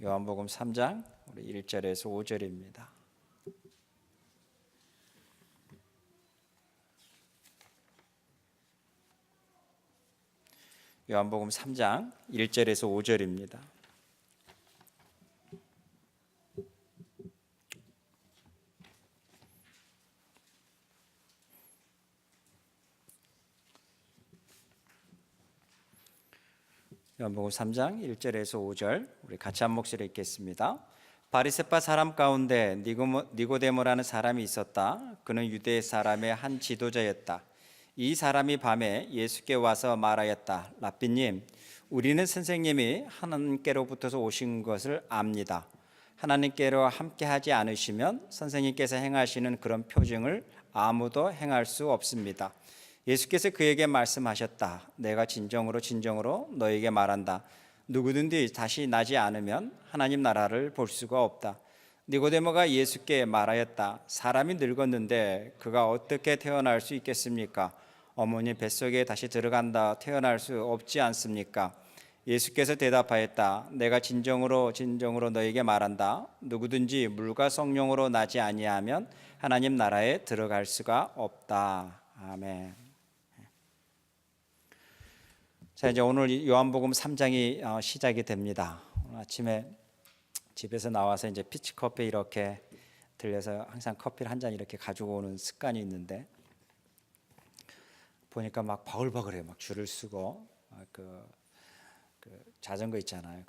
요한복음 3장 우리 1절에서 5절입니다. 요한복음 3장 1절에서 5절입니다. 요한복음 3장 1절에서 5절 우리 같이 한 목소리 읽겠습니다. 바리새파 사람 가운데 니고데모라는 사람이 있었다. 그는 유대 사람의 한 지도자였다. 이 사람이 밤에 예수께 와서 말하였다. 랍비님, 우리는 선생님이 하나님께로부터 오신 것을 압니다. 하나님께로 함께하지 않으시면 선생님께서 행하시는 그런 표징을 아무도 행할 수 없습니다. 예수께서 그에게 말씀하셨다. 내가 진정으로 너에게 말한다. 누구든지 다시 나지 않으면 하나님 나라를 볼 수가 없다. 니고데모가 예수께 말하였다. 사람이 늙었는데 그가 어떻게 태어날 수 있겠습니까? 어머니 뱃속에 다시 들어간다 태어날 수 없지 않습니까? 예수께서 대답하였다. 내가 진정으로 너에게 말한다. 누구든지 물과 성령으로 나지 아니하면 하나님 나라에 들어갈 수가 없다. 아멘. 자, 이제 오늘 요한복음 3장이 시작이 됩니다. 오늘 아침에 집에서 나와서 이제 피치커피 이렇게 들려서 항상 커피를 한 잔 이렇게 가지고 오는 습관이 있는데 보니까 막 버글버글해요. 막 줄을 서고 그 자전거 있잖아요.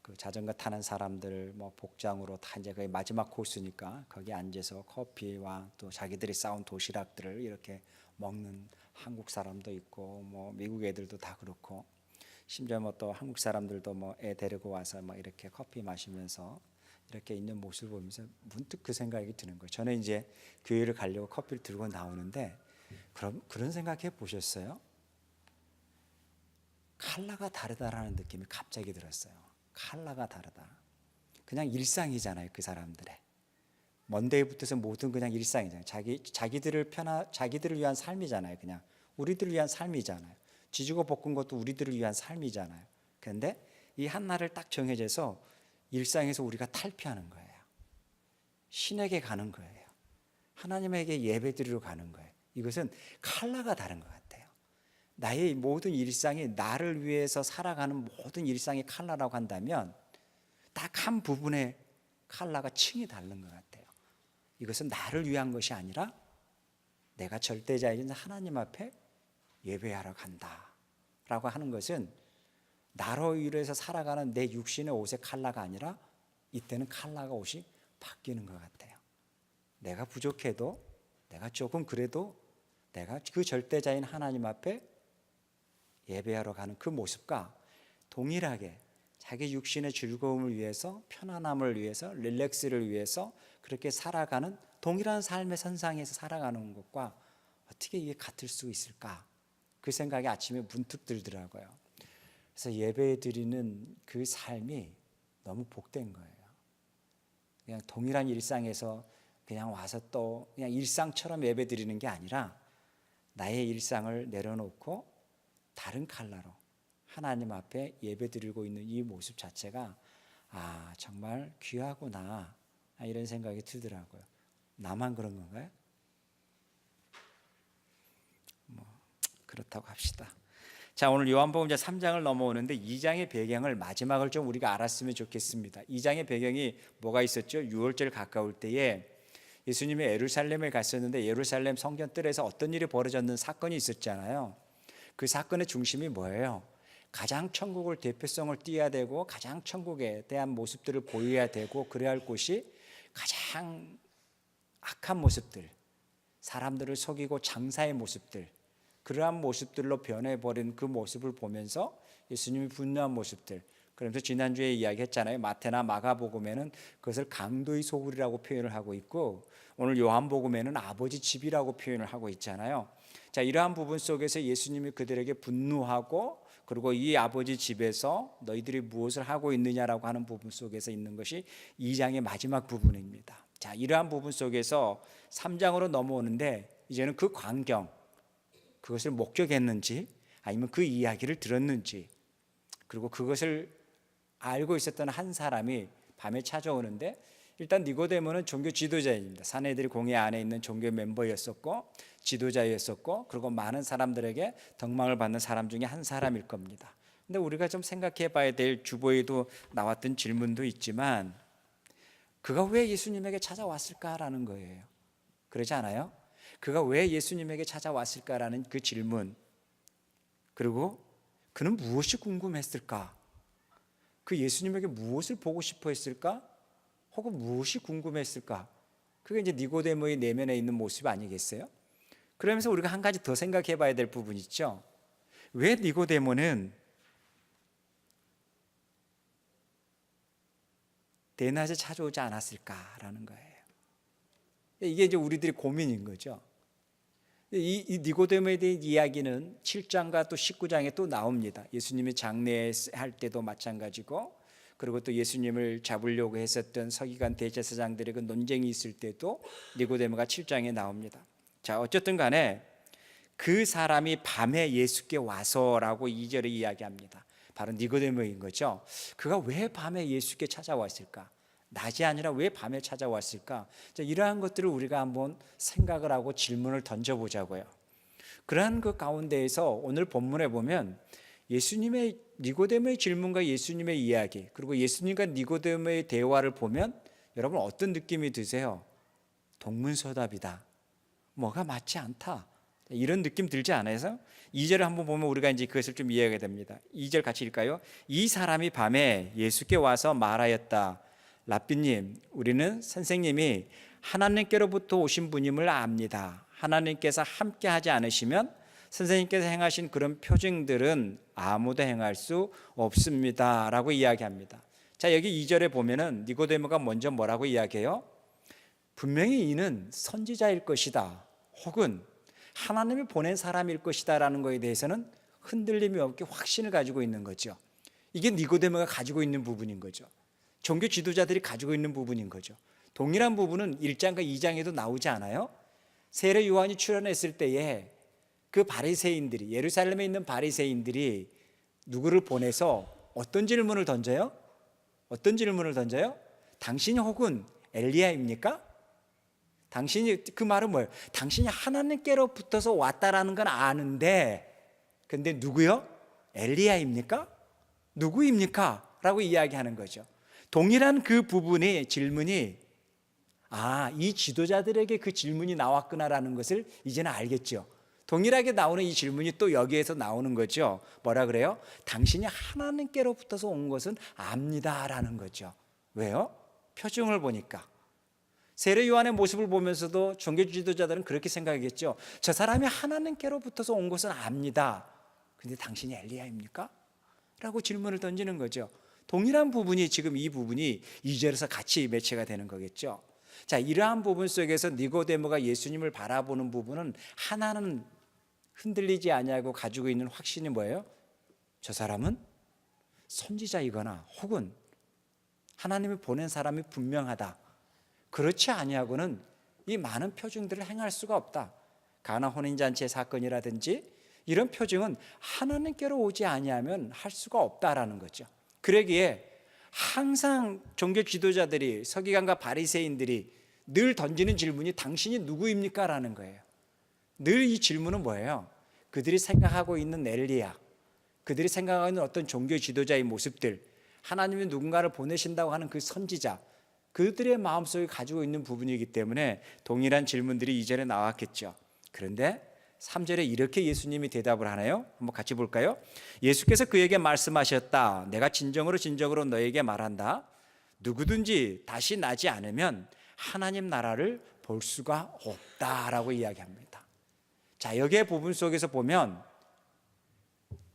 그 자전거 타는 사람들 뭐 복장으로 다 이제 거의 마지막 코스니까 거기 앉아서 커피와 또 자기들이 싸운 도시락들을 이렇게 먹는 한국 사람도 있고 뭐 미국 애들도 다 그렇고 심지어 뭐 또 한국 사람들도 뭐 애 데리고 와서 막 이렇게 커피 마시면서 이렇게 있는 모습을 보면서 문득 그 생각이 드는 거예요. 저는 이제 교회를 가려고 커피를 들고 나오는데 그런 생각해 보셨어요? 컬러가 다르다라는 느낌이 갑자기 들었어요. 컬러가 다르다. 그냥 일상이잖아요, 그 사람들의. 먼데이부터서 모든 그냥 일상이잖아요. 자기들을 위한 삶이잖아요. 그냥 우리들을 위한 삶이잖아요. 지지고 볶은 것도 우리들을 위한 삶이잖아요. 그런데 이 한날을 딱 정해져서 일상에서 우리가 탈피하는 거예요. 신에게 가는 거예요. 하나님에게 예배드리러 가는 거예요. 이것은 컬러가 다른 것 같아요. 나의 모든 일상이 나를 위해서 살아가는 모든 일상의 컬러라고 한다면 딱 한 부분의 컬러가 층이 다른 것 같아요. 이것은 나를 위한 것이 아니라 내가 절대자이신 하나님 앞에 예배하러 간다라고 하는 것은 나로 위해서 살아가는 내 육신의 옷의 컬러가 아니라 이때는 컬러가 옷이 바뀌는 것 같아요. 내가 부족해도 내가 조금 그래도 내가 그 절대자인 하나님 앞에 예배하러 가는 그 모습과 동일하게 자기 육신의 즐거움을 위해서 편안함을 위해서 릴렉스를 위해서 그렇게 살아가는 동일한 삶의 선상에서 살아가는 것과 어떻게 이게 같을 수 있을까? 그 생각이 아침에 문득 들더라고요. 그래서 예배 드리는 그 삶이 너무 복된 거예요. 그냥 동일한 일상에서 그냥 와서 또 그냥 일상처럼 예배 드리는 게 아니라 나의 일상을 내려놓고 다른 컬러로 하나님 앞에 예배 드리고 있는 이 모습 자체가 정말 귀하구나 이런 생각이 들더라고요. 나만 그런 건가요? 그렇다고 합시다. 자, 오늘 요한복음 3장을 넘어오는데 2장의 배경을 마지막을 좀 우리가 알았으면 좋겠습니다. 2장의 배경이 뭐가 있었죠? 6월절 가까울 때에 예수님이 예루살렘에 갔었는데 예루살렘 성전 뜰에서 어떤 일이 벌어졌는 사건이 있었잖아요. 그 사건의 중심이 뭐예요? 가장 천국을 대표성을 띄어야 되고 가장 천국에 대한 모습들을 보여야 되고 그래야 할 곳이 가장 악한 모습들, 사람들을 속이고 장사의 모습들, 그러한 모습들로 변해버린 그 모습을 보면서 예수님이 분노한 모습들, 그러면서 지난주에 이야기했잖아요. 마태나 마가복음에는 그것을 강도의 소굴이라고 표현을 하고 있고 오늘 요한복음에는 아버지 집이라고 표현을 하고 있잖아요. 자, 이러한 부분 속에서 예수님이 그들에게 분노하고 그리고 이 아버지 집에서 너희들이 무엇을 하고 있느냐라고 하는 부분 속에서 있는 것이 2장의 마지막 부분입니다. 자, 이러한 부분 속에서 3장으로 넘어오는데 이제는 그 광경, 그것을 목격했는지 아니면 그 이야기를 들었는지 그리고 그것을 알고 있었던 한 사람이 밤에 찾아오는데, 일단 니고데모는 종교 지도자입니다. 사내들 공회 안에 있는 종교 멤버였었고 지도자였었고, 그리고 많은 사람들에게 덕망을 받는 사람 중에 한 사람일 겁니다. 근데 우리가 좀 생각해 봐야 될, 주보에도 나왔던 질문도 있지만, 그가 왜 예수님에게 찾아왔을까라는 거예요. 그러지 않아요? 그가 왜 예수님에게 찾아왔을까라는 그 질문, 그리고 그는 무엇이 궁금했을까? 그 예수님에게 무엇을 보고 싶어 했을까? 혹은 무엇이 궁금했을까? 그게 이제 니고데모의 내면에 있는 모습 아니겠어요? 그러면서 우리가 한 가지 더 생각해 봐야 될 부분이 있죠. 왜 니고데모는 대낮에 찾아오지 않았을까라는 거예요. 이게 이제 우리들의 고민인 거죠. 이 니고데모에 대한 이야기는 7장과 또 19장에 또 나옵니다. 예수님이 장례할 때도 마찬가지고, 그리고 또 예수님을 잡으려고 했었던 서기관 대제사장들의 그 논쟁이 있을 때도 니고데모가 7장에 나옵니다. 자, 어쨌든 간에 그 사람이 밤에 예수께 와서라고 2절에 이야기합니다. 바로 니고데모인 거죠. 그가 왜 밤에 예수께 찾아왔을까? 낮이 아니라 왜 밤에 찾아왔을까? 자, 이러한 것들을 우리가 한번 생각을 하고 질문을 던져보자고요. 그러한 그 가운데에서 오늘 본문에 보면 예수님의, 니고데모의 질문과 예수님의 이야기, 그리고 예수님과 니고데모의 대화를 보면 여러분 어떤 느낌이 드세요? 동문서답이다, 뭐가 맞지 않다, 이런 느낌 들지 않아서 2절을 한번 보면 우리가 이제 그것을 좀 이해하게 됩니다. 2절 같이 읽까요? 이 사람이 밤에 예수께 와서 말하였다. 랍비님, 우리는 선생님이 하나님께로부터 오신 분임을 압니다. 하나님께서 함께 하지 않으시면 선생님께서 행하신 그런 표징들은 아무도 행할 수 없습니다 라고 이야기합니다. 자, 여기 2절에 보면은 니고데모가 먼저 뭐라고 이야기해요? 분명히 이는 선지자일 것이다, 혹은 하나님이 보낸 사람일 것이다 라는 것에 대해서는 흔들림이 없게 확신을 가지고 있는 거죠. 이게 니고데모가 가지고 있는 부분인 거죠. 종교 지도자들이 가지고 있는 부분인 거죠. 동일한 부분은 1장과 2장에도 나오지 않아요? 세례 요한이 출현했을 때에 그 바리새인들이, 예루살렘에 있는 바리새인들이 누구를 보내서 어떤 질문을 던져요? 어떤 질문을 던져요? 당신이 혹은 엘리야입니까? 당신이, 그 말은 뭐예요? 당신이 하나님께로부터서 왔다라는 건 아는데, 근데 누구요? 엘리야입니까? 누구입니까? 라고 이야기하는 거죠. 동일한 그 부분의 질문이, 이 지도자들에게 그 질문이 나왔구나라는 것을 이제는 알겠죠. 동일하게 나오는 이 질문이 또 여기에서 나오는 거죠. 뭐라 그래요? 당신이 하나님께로부터서 온 것은 압니다라는 거죠. 왜요? 표정을 보니까. 세례 요한의 모습을 보면서도 종교 지도자들은 그렇게 생각하겠죠. 저 사람이 하나님께로부터서 온 것은 압니다. 근데 당신이 엘리야입니까? 라고 질문을 던지는 거죠. 동일한 부분이, 지금 이 부분이 2절에서 같이 매체가 되는 거겠죠. 자, 이러한 부분 속에서 니고데모가 예수님을 바라보는 부분은 하나는 흔들리지 아니하고 가지고 있는 확신이 뭐예요? 저 사람은 선지자이거나 혹은 하나님이 보낸 사람이 분명하다. 그렇지 아니하고는 이 많은 표징들을 행할 수가 없다. 가나 혼인잔치의 사건이라든지 이런 표징은 하나님께로 오지 아니하면 할 수가 없다라는 거죠. 그러기에 항상 종교 지도자들이, 서기관과 바리새인들이 늘 던지는 질문이 당신이 누구입니까? 라는 거예요. 늘 이 질문은 뭐예요? 그들이 생각하고 있는 엘리야, 그들이 생각하고 있는 어떤 종교 지도자의 모습들, 하나님이 누군가를 보내신다고 하는 그 선지자, 그들의 마음속에 가지고 있는 부분이기 때문에 동일한 질문들이 2절에 나왔겠죠. 그런데 3절에 이렇게 예수님이 대답을 하나요? 한번 같이 볼까요? 예수께서 그에게 말씀하셨다. 내가 진정으로 너에게 말한다. 누구든지 다시 나지 않으면 하나님 나라를 볼 수가 없다라고 이야기합니다. 자, 여기의 부분 속에서 보면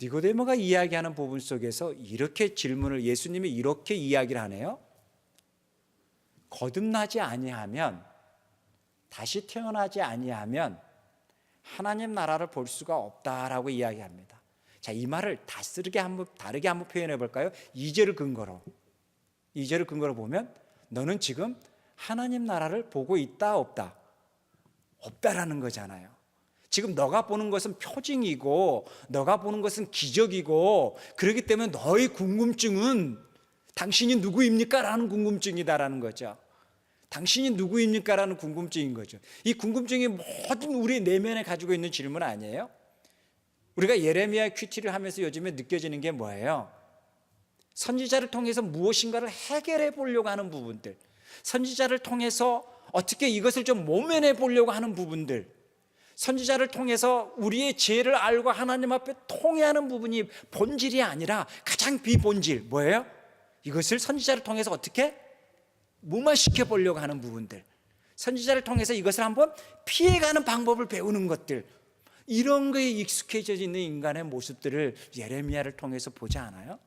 니고데모가 이야기하는 부분 속에서 이렇게 질문을, 예수님이 이렇게 이야기를 하네요. 거듭나지 아니하면, 다시 태어나지 아니하면 하나님 나라를 볼 수가 없다라고 이야기합니다. 자, 이 말을 다르게 한번 표현해 볼까요? 2절을 근거로 보면 너는 지금 하나님 나라를 보고 있다 없다? 없다라는 거잖아요. 지금 너가 보는 것은 표징이고 너가 보는 것은 기적이고, 그렇기 때문에 너의 궁금증은 당신이 누구입니까? 라는 궁금증이다라는 거죠. 당신이 누구입니까? 라는 궁금증인 거죠. 이 궁금증이 모든 우리 내면에 가지고 있는 질문 아니에요? 우리가 예레미야 큐티를 하면서 요즘에 느껴지는 게 뭐예요? 선지자를 통해서 무엇인가를 해결해 보려고 하는 부분들, 선지자를 통해서 어떻게 이것을 좀 모면해 보려고 하는 부분들, 선지자를 통해서 우리의 죄를 알고 하나님 앞에 통회하는 부분이 본질이 아니라 가장 비본질, 뭐예요? 이것을 선지자를 통해서 어떻게 무마시켜 보려고 하는 부분들, 선지자를 통해서 이것을 한번 피해가는 방법을 배우는 것들, 이런 거에 익숙해져 있는 인간의 모습들을 예레미야를 통해서 보지 않아요?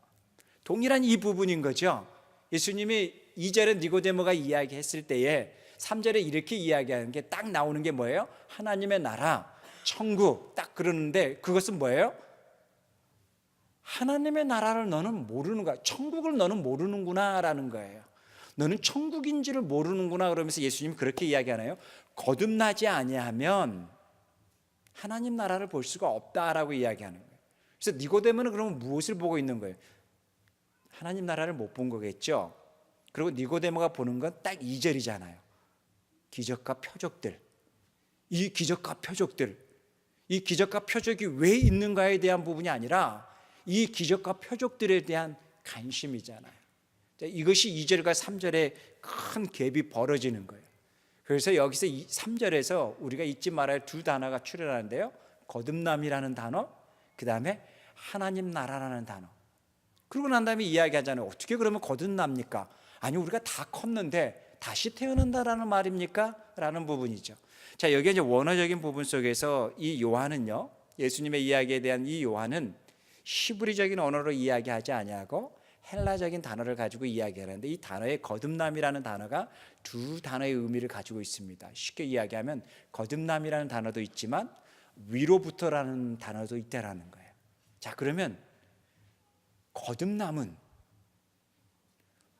동일한 이 부분인 거죠. 예수님이 2절에 니고데모가 이야기했을 때에 3절에 이렇게 이야기하는 게 딱 나오는 게 뭐예요? 하나님의 나라, 천국, 딱 그러는데 그것은 뭐예요? 하나님의 나라를 너는 모르는 거야. 천국을 너는 모르는구나 라는 거예요. 너는 천국인지를 모르는구나. 그러면서 예수님이 그렇게 이야기하나요? 거듭나지 아니하면 하나님 나라를 볼 수가 없다라고 이야기하는 거예요. 그래서 니고데모는 그러면 무엇을 보고 있는 거예요? 하나님 나라를 못 본 거겠죠. 그리고 니고데모가 보는 건 딱 2절이잖아요. 기적과 표적들. 이 기적과 표적들, 이 기적과 표적이 왜 있는가에 대한 부분이 아니라 이 기적과 표적들에 대한 관심이잖아요. 이것이 2절과 3절에 큰 갭이 벌어지는 거예요. 그래서 여기서 3절에서 우리가 잊지 말아야 할 두 단어가 출현하는데요. 거듭남이라는 단어, 그 다음에 하나님 나라라는 단어. 그러고 난 다음에 이야기하잖아요. 어떻게 그러면 거듭납니까? 아니, 우리가 다 컸는데 다시 태어난다라는 말입니까? 라는 부분이죠. 자, 여기 이제 원어적인 부분 속에서 이 요한은요, 예수님의 이야기에 대한 이 요한은 히브리적인 언어로 이야기하지 아니하고 헬라적인 단어를 가지고 이야기하는데, 이 단어의 거듭남이라는 단어가 두 단어의 의미를 가지고 있습니다. 쉽게 이야기하면 거듭남이라는 단어도 있지만 위로부터라는 단어도 있다라는 거예요. 자, 그러면 거듭남은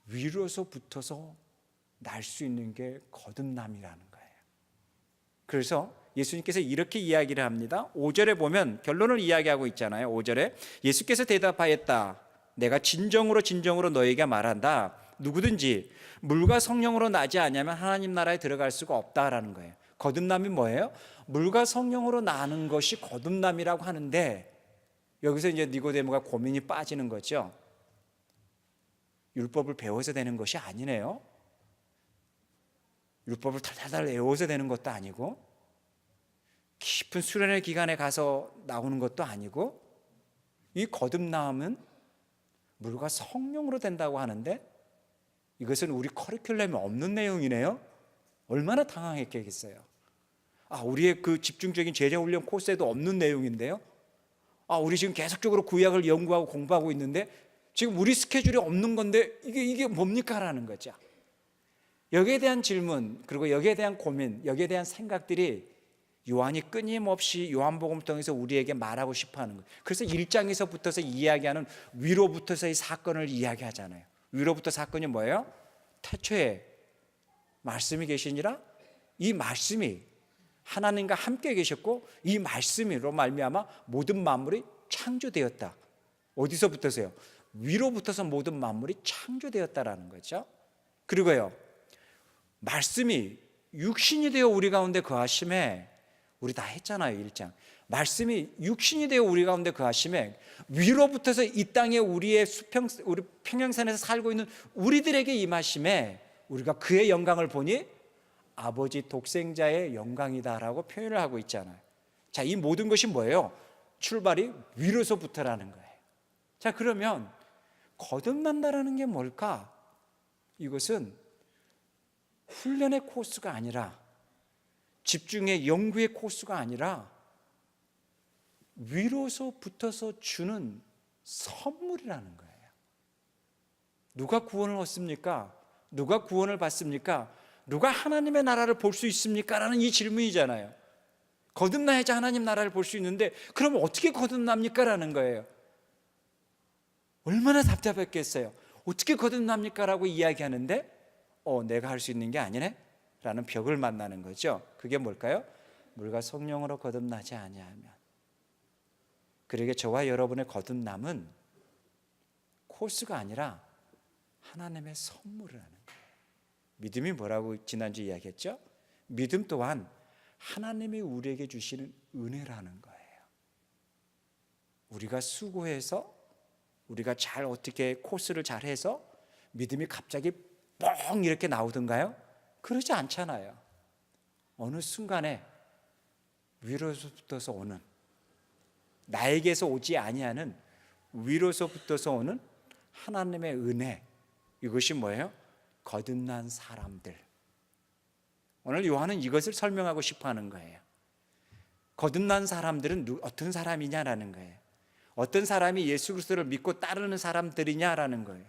위로서부터서 날 수 있는 게 거듭남이라는 거예요. 그래서 예수님께서 이렇게 이야기를 합니다. 5절에 보면 결론을 이야기하고 있잖아요. 5절에 예수께서 대답하였다. 내가 진정으로 너에게 말한다. 누구든지 물과 성령으로 나지 않으면 하나님 나라에 들어갈 수가 없다라는 거예요. 거듭남이 뭐예요? 물과 성령으로 나는 것이 거듭남이라고 하는데, 여기서 이제 니고데모가 고민이 빠지는 거죠. 율법을 배워서 되는 것이 아니네요. 율법을 달달달 외워서 되는 것도 아니고, 깊은 수련의 기간에 가서 나오는 것도 아니고, 이 거듭남은 물과 성령으로 된다고 하는데 이것은 우리 커리큘럼에 없는 내용이네요. 얼마나 당황했겠어요. 우리의 그 집중적인 제자훈련 코스에도 없는 내용인데요. 우리 지금 계속적으로 구약을 연구하고 공부하고 있는데 지금 우리 스케줄에 없는 건데 이게 뭡니까? 라는 거죠. 여기에 대한 질문, 그리고 여기에 대한 고민, 여기에 대한 생각들이 요한이 끊임없이 요한복음을 통해서 우리에게 말하고 싶어하는 거예요. 그래서 1장에서부터서 이야기하는 위로부터서의 사건을 이야기하잖아요. 위로부터 사건이 뭐예요? 태초에 말씀이 계시니라, 이 말씀이 하나님과 함께 계셨고 이 말씀으로 말미암아 모든 만물이 창조되었다. 어디서부터서요? 위로부터서 모든 만물이 창조되었다라는 거죠. 그리고요, 말씀이 육신이 되어 우리 가운데 거하심에, 우리 다 했잖아요. 1장. 말씀이 육신이 되어 우리 가운데 거하심에 위로부터서 이 땅에 우리 평양산에서 살고 있는 우리들에게 임하심에 우리가 그의 영광을 보니 아버지 독생자의 영광이다라고 표현을 하고 있잖아요. 자, 이 모든 것이 뭐예요? 출발이 위로서부터라는 거예요. 자, 그러면 거듭난다라는 게 뭘까? 이것은 훈련의 코스가 아니라, 집중의 연구의 코스가 아니라 위로서부터서 주는 선물이라는 거예요. 누가 구원을 얻습니까? 누가 구원을 받습니까? 누가 하나님의 나라를 볼 수 있습니까? 라는 이 질문이잖아야 거듭나야지 하나님 나라를 볼 수 있는데, 그럼 어떻게 거듭납니까? 라는 거예요. 얼마나 답답했겠어요. 어떻게 거듭납니까? 라고 이야기하는데 내가 할 수 있는 게 아니네? 라는 벽을 만나는 거죠. 그게 뭘까요? 물과 성령으로 거듭나지 아니하면. 그러게 저와 여러분의 거듭남은 코스가 아니라 하나님의 선물을 하는 거예요. 믿음이 뭐라고 지난주 이야기했죠? 믿음 또한 하나님이 우리에게 주시는 은혜라는 거예요. 우리가 수고해서, 우리가 잘 어떻게 코스를 잘 해서 믿음이 갑자기 뻥 이렇게 나오던가요? 그러지 않잖아요. 어느 순간에 위로서부터서 오는, 나에게서 오지 아니하는 위로서부터서 오는 하나님의 은혜, 이것이 뭐예요? 거듭난 사람들. 오늘 요한은 이것을 설명하고 싶어 하는 거예요. 거듭난 사람들은 어떤 사람이냐라는 거예요. 어떤 사람이 예수 그리스도를 믿고 따르는 사람들이냐라는 거예요.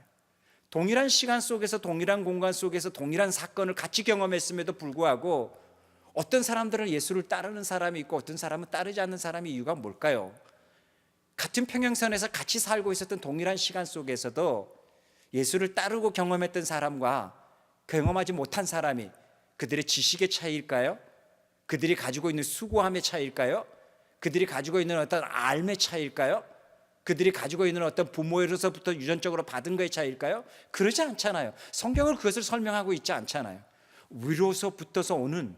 동일한 시간 속에서, 동일한 공간 속에서 동일한 사건을 같이 경험했음에도 불구하고 어떤 사람들은 예수를 따르는 사람이 있고 어떤 사람은 따르지 않는 사람이, 이유가 뭘까요? 같은 평행선에서 같이 살고 있었던 동일한 시간 속에서도 예수를 따르고 경험했던 사람과 경험하지 못한 사람이, 그들의 지식의 차이일까요? 그들이 가지고 있는 수고함의 차이일까요? 그들이 가지고 있는 어떤 알의 차이일까요? 그들이 가지고 있는 어떤 부모로서부터 유전적으로 받은 것의 차이일까요? 그러지 않잖아요. 성경은 그것을 설명하고 있지 않잖아요. 위로서부터서 오는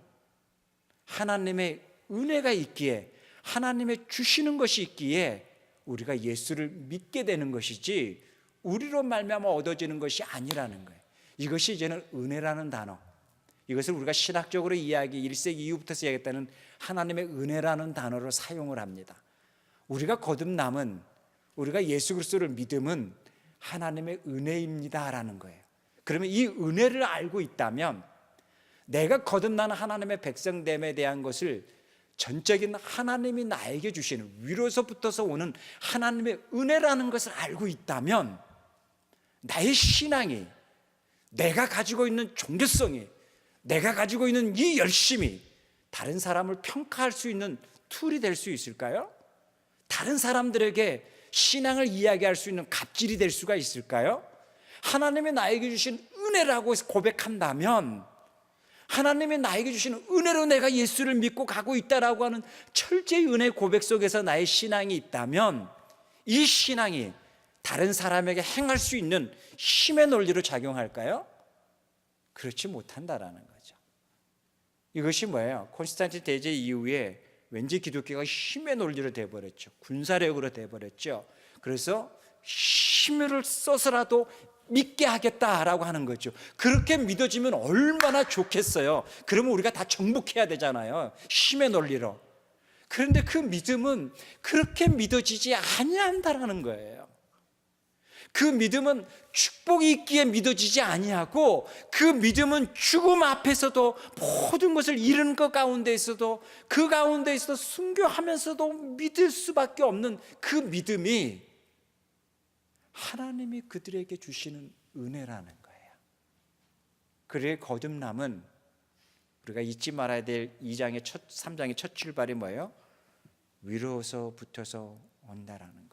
하나님의 은혜가 있기에, 하나님의 주시는 것이 있기에 우리가 예수를 믿게 되는 것이지 우리로 말미암아 얻어지는 것이 아니라는 거예요. 이것이 이제는 은혜라는 단어, 이것을 우리가 신학적으로 이야기 1세기 이후부터 시작했다는 하나님의 은혜라는 단어로 사용을 합니다. 우리가 거듭남은, 우리가 예수 그리스도를 믿음은 하나님의 은혜입니다라는 거예요. 그러면 이 은혜를 알고 있다면 내가 거듭나는 하나님의 백성됨에 대한 것을, 전적인 하나님이 나에게 주시는 위로서부터서 오는 하나님의 은혜라는 것을 알고 있다면 나의 신앙이, 내가 가지고 있는 종교성이, 내가 가지고 있는 이 열심이 다른 사람을 평가할 수 있는 툴이 될 수 있을까요? 다른 사람들에게 신앙을 이야기할 수 있는 갑질이 될 수가 있을까요? 하나님이 나에게 주신 은혜라고 고백한다면, 하나님이 나에게 주시는 은혜로 내가 예수를 믿고 가고 있다라고 하는 철저히 은혜 고백 속에서 나의 신앙이 있다면, 이 신앙이 다른 사람에게 행할 수 있는 힘의 논리로 작용할까요? 그렇지 못한다라는 거죠. 이것이 뭐예요? 콘스탄틴 대제 이후에 왠지 기독교가 힘의 논리로 돼버렸죠. 군사력으로 돼버렸죠. 그래서 힘을 써서라도 믿게 하겠다라고 하는 거죠. 그렇게 믿어지면 얼마나 좋겠어요. 그러면 우리가 다 정복해야 되잖아요, 힘의 논리로. 그런데 그 믿음은 그렇게 믿어지지 아니한다라는 거예요. 그 믿음은 축복이 있기에 믿어지지 아니하고, 그 믿음은 죽음 앞에서도 모든 것을 잃은 것 가운데에서도, 그 가운데에서도 순교하면서도 믿을 수밖에 없는 그 믿음이 하나님이 그들에게 주시는 은혜라는 거예요. 그의 거듭남은 우리가 잊지 말아야 될 3장의 첫 출발이 뭐예요? 위로서부터서 온다라는 거예요.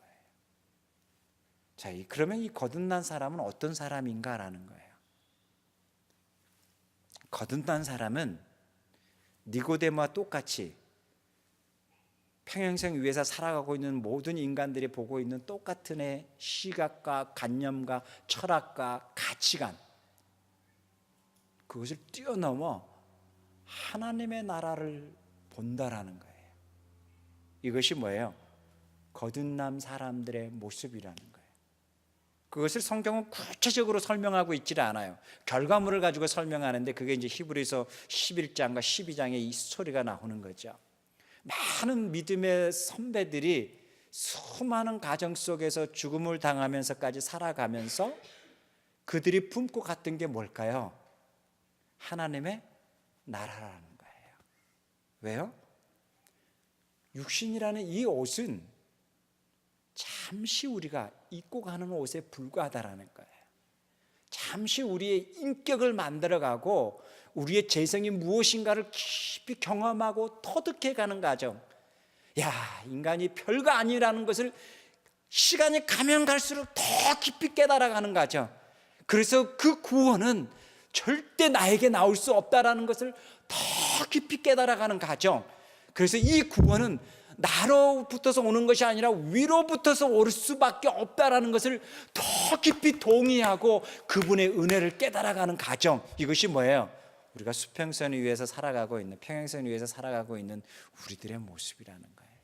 자, 그러면 이 거듭난 사람은 어떤 사람인가라는 거예요. 거듭난 사람은 니고데모와 똑같이 평행선 위에서 살아가고 있는 모든 인간들이 보고 있는 똑같은 시각과 관념과 철학과 가치관, 그것을 뛰어넘어 하나님의 나라를 본다라는 거예요. 이것이 뭐예요? 거듭난 사람들의 모습이라는 거예요. 그것을 성경은 구체적으로 설명하고 있지 않아요. 결과물을 가지고 설명하는데, 그게 이제 히브리서 11장과 12장에 이 스토리가 나오는 거죠. 많은 믿음의 선배들이 수많은 가정 속에서 죽음을 당하면서까지 살아가면서 그들이 품고 갔던 게 뭘까요? 하나님의 나라라는 거예요. 왜요? 육신이라는 이 옷은 잠시 우리가 입고 가는 옷에 불과하다라는 거예요. 잠시 우리의 인격을 만들어가고 우리의 재성이 무엇인가를 깊이 경험하고 터득해가는 과정. 야, 인간이 별거 아니라는 것을 시간이 가면 갈수록 더 깊이 깨달아가는 과정. 그래서 그 구원은 절대 나에게 나올 수 없다라는 것을 더 깊이 깨달아가는 과정. 그래서 이 구원은 나로부터서 오는 것이 아니라 위로부터서 올 수밖에 없다라는 것을 더 깊이 동의하고 그분의 은혜를 깨달아가는 과정, 이것이 뭐예요? 우리가 수평선 위에서 살아가고 있는, 평행선 위에서 살아가고 있는 우리들의 모습이라는 거예요.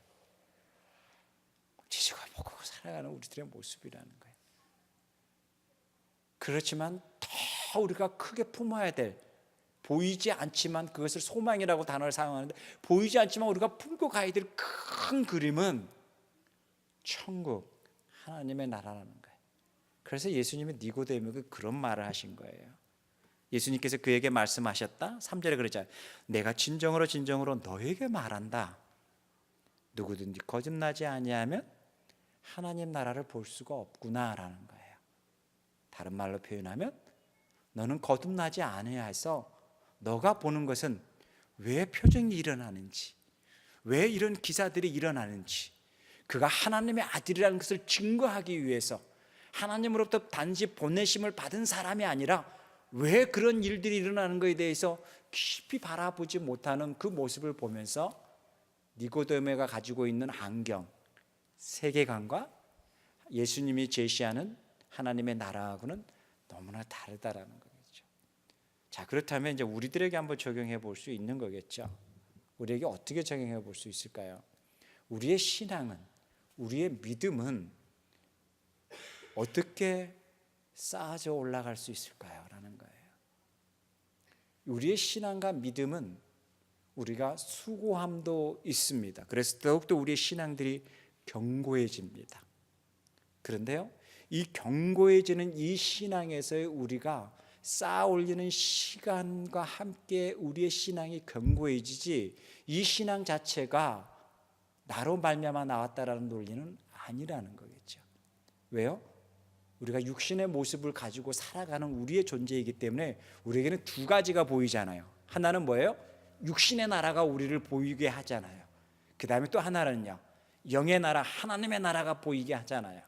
지지고보고 살아가는 우리들의 모습이라는 거예요. 그렇지만 더 우리가 크게 품어야 될, 보이지 않지만, 그것을 소망이라고 단어를 사용하는데 보이지 않지만 우리가 품고 가야 될 큰 그림은 천국, 하나님의 나라라는 거예요. 그래서 예수님이 니고데모에게 그런 말을 하신 거예요. 예수님께서 그에게 말씀하셨다. 3절에 그러잖아요. 내가 진정으로 진정으로 너에게 말한다. 누구든지 거듭나지 아니하면 하나님 나라를 볼 수가 없구나라는 거예요. 다른 말로 표현하면 너는 거듭나지 아니해서 너가 보는 것은 왜 표적이 일어나는지, 왜 이런 기사들이 일어나는지, 그가 하나님의 아들이라는 것을 증거하기 위해서 하나님으로부터 단지 보내심을 받은 사람이 아니라 왜 그런 일들이 일어나는 것에 대해서 깊이 바라보지 못하는 그 모습을 보면서 니고데모가 가지고 있는 안경, 세계관과 예수님이 제시하는 하나님의 나라하고는 너무나 다르다라는 거겠죠. 자, 그렇다면 이제 우리들에게 한번 적용해 볼 수 있는 거겠죠. 우리에게 어떻게 적용해 볼 수 있을까요? 우리의 신앙은, 우리의 믿음은 어떻게 쌓아져 올라갈 수 있을까요? 라는 거예요. 우리의 신앙과 믿음은 우리가 수고함도 있습니다. 그래서 더욱더 우리의 신앙들이 견고해집니다. 그런데요, 이 견고해지는 이 신앙에서의 우리가 쌓아 올리는 시간과 함께 우리의 신앙이 견고해지지, 이 신앙 자체가 나로 말미암아 나왔다라는 논리는 아니라는 거겠죠. 왜요? 우리가 육신의 모습을 가지고 살아가는 우리의 존재이기 때문에 우리에게는 두 가지가 보이잖아요. 하나는 뭐예요? 육신의 나라가 우리를 보이게 하잖아요. 그 다음에 또 하나는요, 영의 나라, 하나님의 나라가 보이게 하잖아요.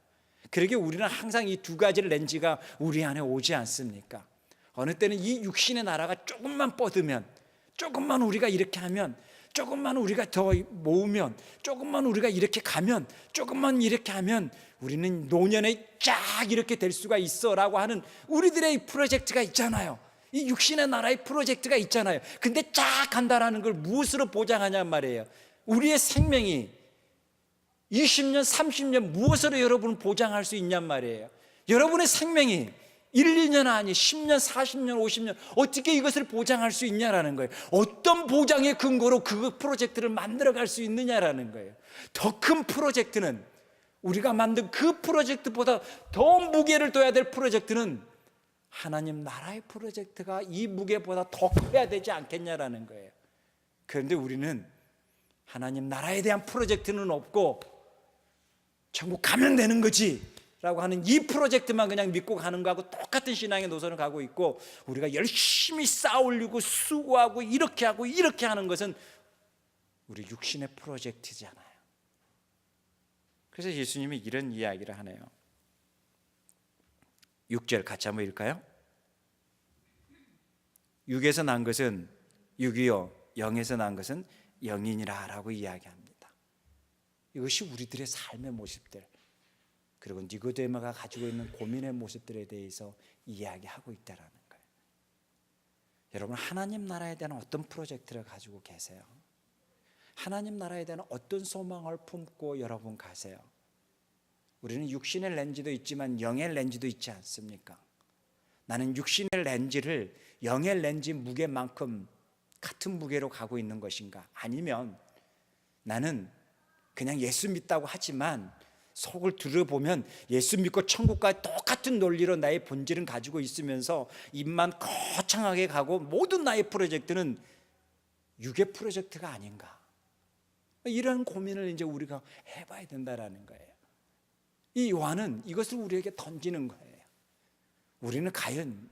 그러게 우리는 항상 이 두 가지 렌즈가 우리 안에 오지 않습니까? 어느 때는 이 육신의 나라가 조금만 뻗으면, 조금만 우리가 이렇게 하면, 조금만 우리가 더 모으면, 조금만 우리가 이렇게 가면, 조금만 이렇게 하면 우리는 노년에 쫙 이렇게 될 수가 있어 라고 하는 우리들의 프로젝트가 있잖아요. 이 육신의 나라의 프로젝트가 있잖아요. 근데 쫙 간다라는 걸 무엇으로 보장하냔 말이에요. 우리의 생명이 20년, 30년 무엇으로 여러분을 보장할 수 있냔 말이에요. 여러분의 생명이 1, 2년 아니 10년, 40년, 50년 어떻게 이것을 보장할 수 있냐라는 거예요. 어떤 보장의 근거로 그 프로젝트를 만들어갈 수 있느냐라는 거예요. 더 큰 프로젝트는, 우리가 만든 그 프로젝트보다 더 무게를 둬야 될 프로젝트는 하나님 나라의 프로젝트가 이 무게보다 더 커야 되지 않겠냐라는 거예요. 그런데 우리는 하나님 나라에 대한 프로젝트는 없고 천국 가면 되는 거지 라고 하는 이 프로젝트만 그냥 믿고 가는 거하고 똑같은 신앙의 노선을 가고 있고, 우리가 열심히 쌓아올리고 수고하고 이렇게 하고 이렇게 하는 것은 우리 육신의 프로젝트잖아요. 그래서 예수님이 이런 이야기를 하네요. 6절 같이 한번 읽을까요? 육에서 난 것은 육이요, 영에서 난 것은 영이니라 라고 이야기합니다. 이것이 우리들의 삶의 모습들, 그리고 니고데모가 가지고 있는 고민의 모습들에 대해서 이야기하고 있다는 거예요. 여러분, 하나님 나라에 대한 어떤 프로젝트를 가지고 계세요? 하나님 나라에 대한 어떤 소망을 품고 여러분 가세요? 우리는 육신의 렌즈도 있지만 영의 렌즈도 있지 않습니까? 나는 육신의 렌즈를 영의 렌즈 무게만큼 같은 무게로 가고 있는 것인가? 아니면 나는 그냥 예수 믿다고 하지만 속을 들여보면 예수 믿고 천국과 똑같은 논리로 나의 본질은 가지고 있으면서 입만 거창하게 가고 모든 나의 프로젝트는 육의 프로젝트가 아닌가? 이런 고민을 이제 우리가 해봐야 된다라는 거예요. 이 요한은 이것을 우리에게 던지는 거예요. 우리는 과연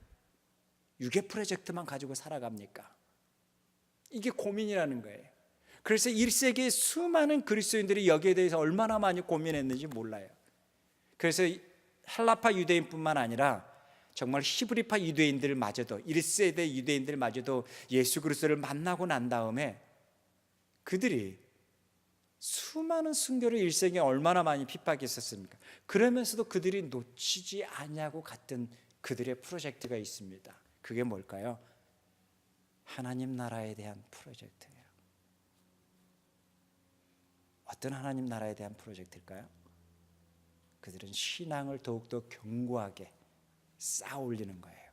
육의 프로젝트만 가지고 살아갑니까? 이게 고민이라는 거예요. 그래서 1세기의 수많은 그리스도인들이 여기에 대해서 얼마나 많이 고민했는지 몰라요. 그래서 헬라파 유대인뿐만 아니라 정말 히브리파 유대인들마저도, 1세대 유대인들마저도 예수 그리스도를 만나고 난 다음에 그들이 수많은 순교를 일생에 얼마나 많이 핍박했었습니까? 그러면서도 그들이 놓치지 않냐고 갔던 그들의 프로젝트가 있습니다. 그게 뭘까요? 하나님 나라에 대한 프로젝트예요. 어떤 하나님 나라에 대한 프로젝트일까요? 그들은 신앙을 더욱더 견고하게 쌓아 올리는 거예요.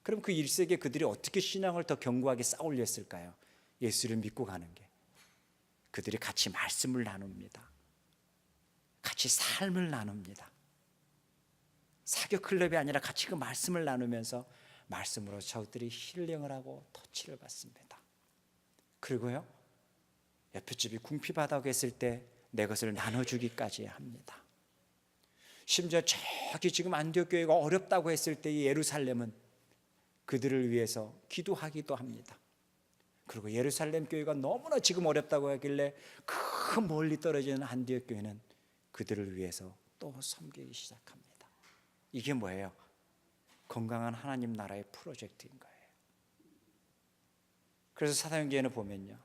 그럼 그 1세기에 그들이 어떻게 신앙을 더 견고하게 쌓아 올렸을까요? 예수를 믿고 가는 게. 그들이 같이 말씀을 나눕니다. 같이 삶을 나눕니다. 사교 클럽이 아니라 같이 그 말씀을 나누면서 말씀으로 저들이 힐링을 하고 터치를 받습니다. 그리고요, 옆에 집이 궁핍하다고 했을 때 내 것을 나눠주기까지 합니다. 심지어 저기 지금 안디옥 교회가 어렵다고 했을 때 예루살렘은 그들을 위해서 기도하기도 합니다. 그리고 예루살렘 교회가 너무나 지금 어렵다고 하길래 그 멀리 떨어지는 안디옥 교회는 그들을 위해서 또 섬기기 시작합니다. 이게 뭐예요? 건강한 하나님 나라의 프로젝트인 거예요. 그래서 사도행전에 보면요,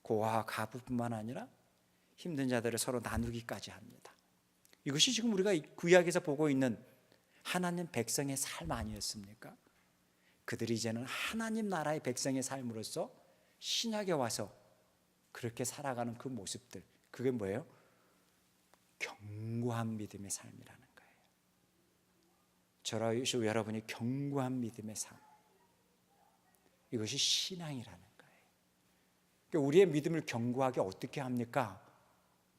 고아와 가부뿐만 아니라 힘든 자들을 서로 나누기까지 합니다. 이것이 지금 우리가 구약에서 보고 있는 하나님 백성의 삶 아니었습니까? 그들이 이제는 하나님 나라의 백성의 삶으로서 신약에 와서 그렇게 살아가는 그 모습들, 그게 뭐예요? 견고한 믿음의 삶이라는 거예요. 저와 여러분이 견고한 믿음의 삶, 이것이 신앙이라는 거예요. 그러니까 우리의 믿음을 견고하게 어떻게 합니까?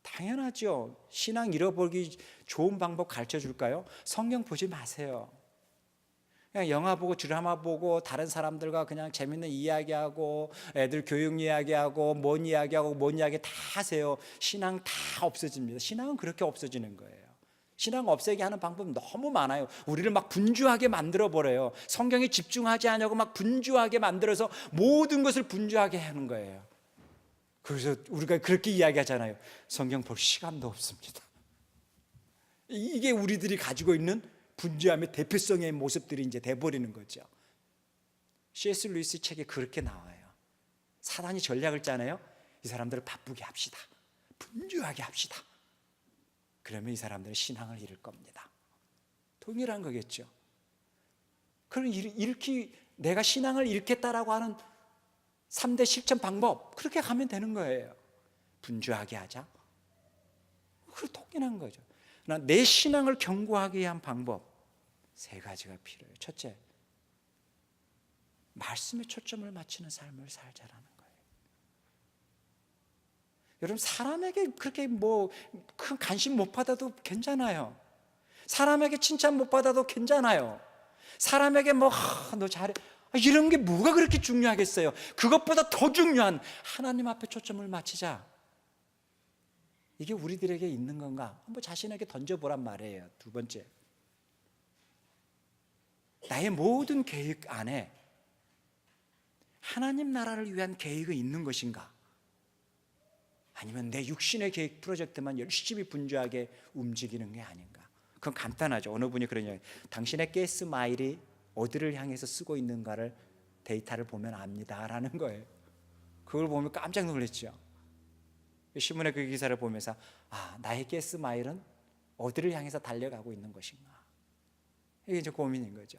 당연하죠. 신앙 잃어버리기 좋은 방법 가르쳐 줄까요? 성경 보지 마세요. 그냥 영화 보고 드라마 보고 다른 사람들과 그냥 재밌는 이야기하고 애들 교육 이야기하고 뭔 이야기하고 뭔 이야기 다 하세요. 신앙 다 없어집니다. 신앙은 그렇게 없어지는 거예요. 신앙 없애게 하는 방법 너무 많아요. 우리를 막 분주하게 만들어 버려요. 성경에 집중하지 않냐고 막 분주하게 만들어서 모든 것을 분주하게 하는 거예요. 그래서 우리가 그렇게 이야기하잖아요. 성경 볼 시간도 없습니다. 이게 우리들이 가지고 있는 분주함의 대표성의 모습들이 이제 돼버리는 거죠. C.S. 루이스 책에 그렇게 나와요. 사단이 전략을 짜네요. 이 사람들을 바쁘게 합시다. 분주하게 합시다. 그러면 이 사람들은 신앙을 잃을 겁니다. 동일한 거겠죠. 그럼 이렇게 내가 신앙을 잃겠다라고 하는 3대 실천 방법, 그렇게 가면 되는 거예요. 분주하게 하자. 그걸 통일한 거죠. 내 신앙을 견고하게 위한 방법 3가지가 필요해요. 첫째, 말씀에 초점을 맞추는 삶을 살자라는 거예요. 여러분, 사람에게 그렇게 큰 관심 못 받아도 괜찮아요. 사람에게 칭찬 못 받아도 괜찮아요. 사람에게 너 잘해, 이런 게 뭐가 그렇게 중요하겠어요? 그것보다 더 중요한 하나님 앞에 초점을 맞추자. 이게 우리들에게 있는 건가? 한번 자신에게 던져보란 말이에요. 2번째, 나의 모든 계획 안에 하나님 나라를 위한 계획이 있는 것인가? 아니면 내 육신의 계획 프로젝트만 열심히 분주하게 움직이는 게 아닌가? 그건 간단하죠. 어느 분이 그러냐, 당신의 가스 마일이 어디를 향해서 쓰고 있는가를 데이터를 보면 압니다 라는 거예요. 그걸 보면 깜짝 놀랐죠. 신문의 그 기사를 보면서 나의 가스 마일은 어디를 향해서 달려가고 있는 것인가? 이게 이제 고민인 거죠.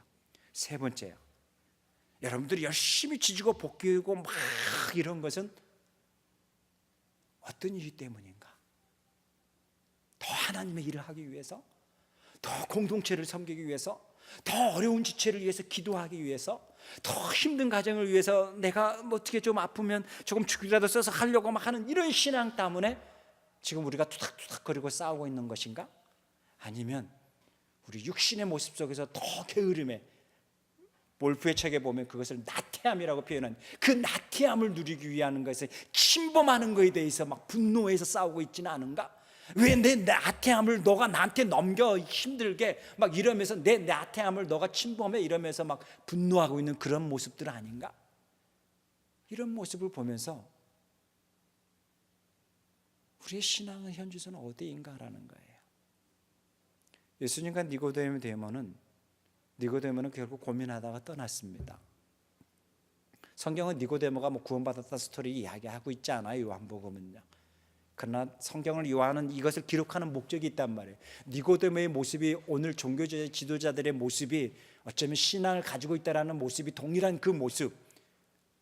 3번째요, 여러분들이 열심히 지지고 볶이고 막 이런 것은 어떤 이유 때문인가? 더 하나님의 일을 하기 위해서, 더 공동체를 섬기기 위해서, 더 어려운 지체를 위해서 기도하기 위해서, 더 힘든 가정을 위해서 내가 어떻게 좀 아프면 조금 죽이라도 써서 하려고 막 하는 이런 신앙 때문에 지금 우리가 투닥투닥거리고 싸우고 있는 것인가? 아니면 우리 육신의 모습 속에서 더 게으름에, 몰프의 책에 보면 그것을 나태함이라고 표현한 그 나태함을 누리기 위한 것을 침범하는 것에 대해서 막 분노해서 싸우고 있지는 않은가? 왜 내 나태함을 너가 나한테 넘겨 힘들게 막 이러면서 내 나태함을 너가 침범해 이러면서 막 분노하고 있는 그런 모습들 아닌가? 이런 모습을 보면서 우리의 신앙의 현주소는 어디인가라는 거예요. 예수님과 니고데모는 결국 고민하다가 떠났습니다. 성경은 니고데모가 구원받았다 스토리 이야기하고 있지 않아요. 요한복음은요. 그러나 성경을 요한은 이것을 기록하는 목적이 있단 말이에요. 니고데모의 모습이 오늘 종교 지도자들의 모습이 어쩌면 신앙을 가지고 있다라는 모습이 동일한 그 모습.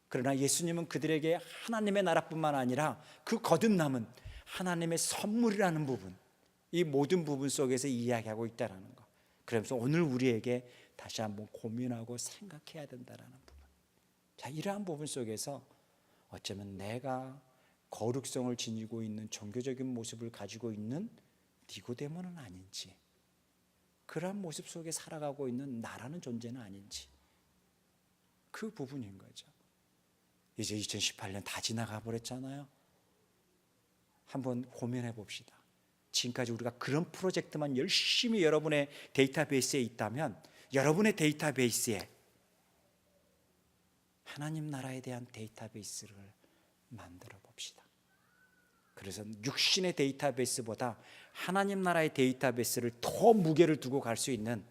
그러나 예수님은 그들에게 하나님의 나라뿐만 아니라 그 거듭남은 하나님의 선물이라는 부분, 이 모든 부분 속에서 이야기하고 있다는 것. 그러면서 오늘 우리에게 다시 한번 고민하고 생각해야 된다는 부분. 자, 이러한 부분 속에서 어쩌면 내가 거룩성을 지니고 있는 종교적인 모습을 가지고 있는 니고데모는 아닌지, 그러한 모습 속에 살아가고 있는 나라는 존재는 아닌지, 그 부분인 거죠. 이제 2018년 다 지나가 버렸잖아요. 한번 고민해 봅시다. 지금까지 우리가 그런 프로젝트만 열심히 여러분의 데이터베이스에 있다면 여러분의 데이터베이스에 하나님 나라에 대한 데이터베이스를 만들어 봅시다. 그래서 육신의 데이터베이스보다 하나님 나라의 데이터베이스를 더 무게를 두고 갈 수 있는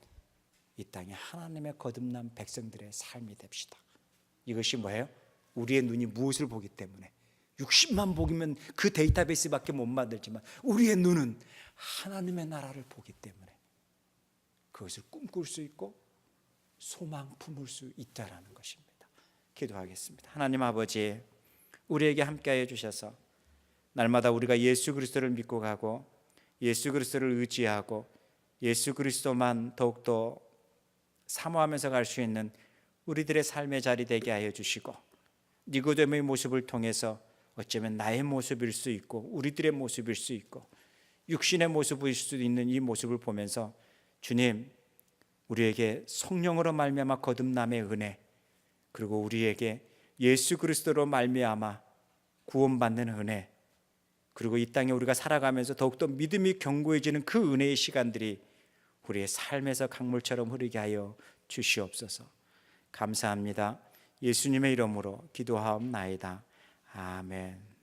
이 땅에 하나님의 거듭난 백성들의 삶이 됩시다. 이것이 뭐예요? 우리의 눈이 무엇을 보기 때문에, 60만 보기면 그 데이터베이스밖에 못 만들지만 우리의 눈은 하나님의 나라를 보기 때문에 그것을 꿈꿀 수 있고 소망 품을 수 있다라는 것입니다. 기도하겠습니다. 하나님 아버지, 우리에게 함께해 주셔서 날마다 우리가 예수 그리스도를 믿고 가고 예수 그리스도를 의지하고 예수 그리스도만 더욱더 사모하면서 갈 수 있는 우리들의 삶의 자리 되게 하여 주시고, 니고데모의 모습을 통해서 어쩌면 나의 모습일 수 있고 우리들의 모습일 수 있고 육신의 모습일 수도 있는 이 모습을 보면서 주님, 우리에게 성령으로 말미암아 거듭남의 은혜, 그리고 우리에게 예수 그리스도로 말미암아 구원받는 은혜, 그리고 이 땅에 우리가 살아가면서 더욱더 믿음이 견고해지는 그 은혜의 시간들이 우리의 삶에서 강물처럼 흐르게 하여 주시옵소서. 감사합니다. 예수님의 이름으로 기도하옵나이다. 아멘.